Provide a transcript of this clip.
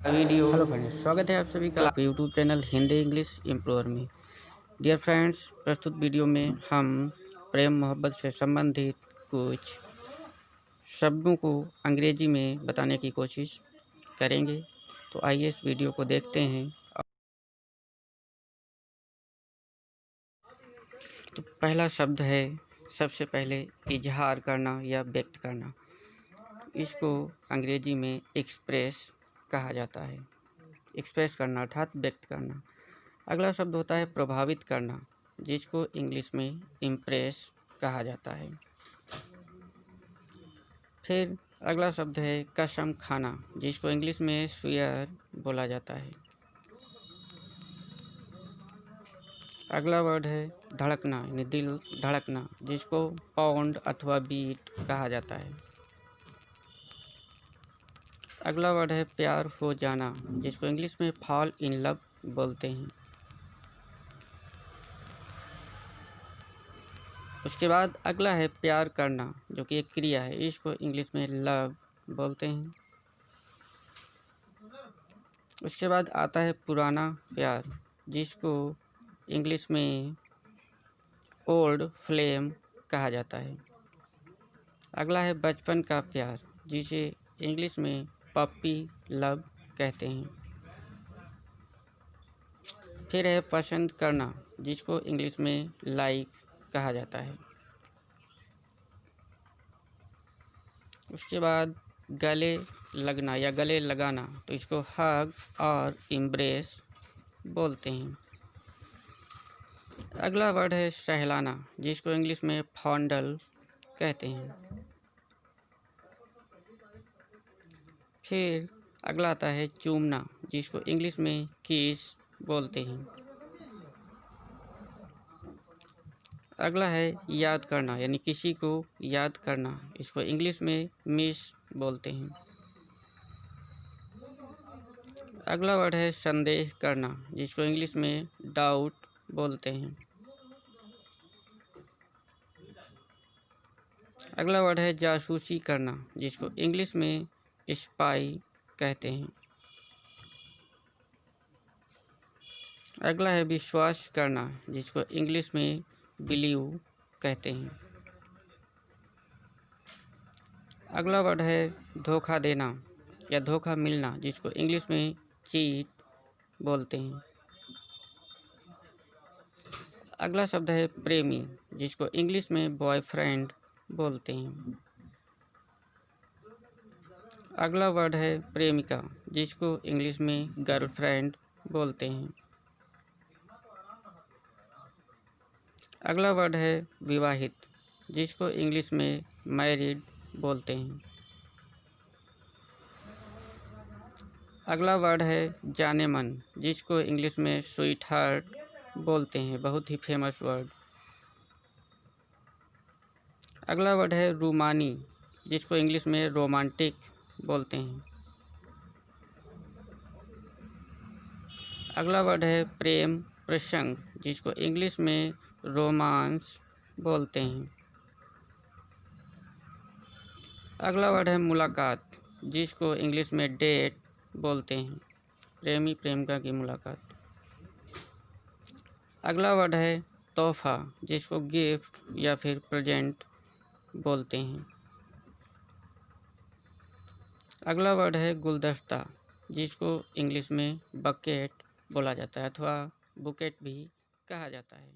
Video. Hello friends, स्वागत है आप सभी का आपके YouTube channel Hindi English improver में। डियर फ्रेंड्स, प्रस्तुत वीडियो में हम प्रेम मोहब्बत से संबंधित कुछ शब्दों को अंग्रेजी में बताने की कोशिश करेंगे। तो आइए इस वीडियो को देखते हैं। तो पहला शब्द है, सबसे पहले इजहार करना या व्यक्त करना। इसको अंग्रेजी में एक्सप्रेस कहा जाता है। एक्सप्रेस करना अर्थात व्यक्त करना। अगला शब्द होता है प्रभावित करना, जिसको इंग्लिश में इम्प्रेस कहा जाता है। फिर अगला शब्द है कसम खाना, जिसको इंग्लिश में स्वेयर बोला जाता है। अगला वर्ड है धड़कना यानी दिल धड़कना, जिसको पाउंड अथवा बीट कहा जाता है। अगला वर्ड है प्यार हो जाना, जिसको इंग्लिश में फॉल इन लव बोलते हैं। उसके बाद अगला है प्यार करना, जो कि एक क्रिया है। इसको इंग्लिश में लव बोलते हैं। उसके बाद आता है पुराना प्यार, जिसको इंग्लिश में ओल्ड फ्लेम कहा जाता है। अगला है बचपन का प्यार, जिसे इंग्लिश में पप्पी लव कहते हैं। फिर है पसंद करना, जिसको इंग्लिश में लाइक कहा जाता है। उसके बाद गले लगना या गले लगाना, तो इसको हग और एम्ब्रेस बोलते हैं। अगला वर्ड है सहलाना, जिसको इंग्लिश में फॉन्डल कहते हैं। फिर अगला आता है चूमना, जिसको इंग्लिश में किस बोलते हैं। अगला है याद करना यानी किसी को याद करना, इसको इंग्लिश में मिस बोलते हैं। अगला वर्ड है संदेह करना, जिसको इंग्लिश में डाउट बोलते हैं। अगला वर्ड है जासूसी करना, जिसको इंग्लिश में स्पाई कहते हैं। अगला है विश्वास करना, जिसको इंग्लिश में बिलीव कहते हैं। अगला वर्ड है धोखा देना या धोखा मिलना, जिसको इंग्लिश में चीट बोलते हैं। अगला शब्द है प्रेमी, जिसको इंग्लिश में बॉयफ्रेंड बोलते हैं। अगला वर्ड है प्रेमिका, जिसको इंग्लिश में गर्लफ्रेंड बोलते हैं। अगला वर्ड है विवाहित, जिसको इंग्लिश में मैरिड बोलते हैं। अगला वर्ड है जाने मन, जिसको इंग्लिश में स्वीट हार्ट बोलते हैं, बहुत ही फेमस वर्ड। अगला वर्ड है रूमानी, जिसको इंग्लिश में रोमांटिक बोलते हैं। अगला वर्ड है प्रेम प्रसंग, जिसको इंग्लिश में रोमांस बोलते हैं। अगला वर्ड है मुलाकात, जिसको इंग्लिश में डेट बोलते हैं, प्रेमी प्रेमिका की मुलाकात। अगला वर्ड है तोहफा, जिसको गिफ्ट या फिर प्रेजेंट बोलते हैं। अगला वर्ड है गुलदस्ता, जिसको इंग्लिश में बकेट बोला जाता है अथवा बुकेट भी कहा जाता है।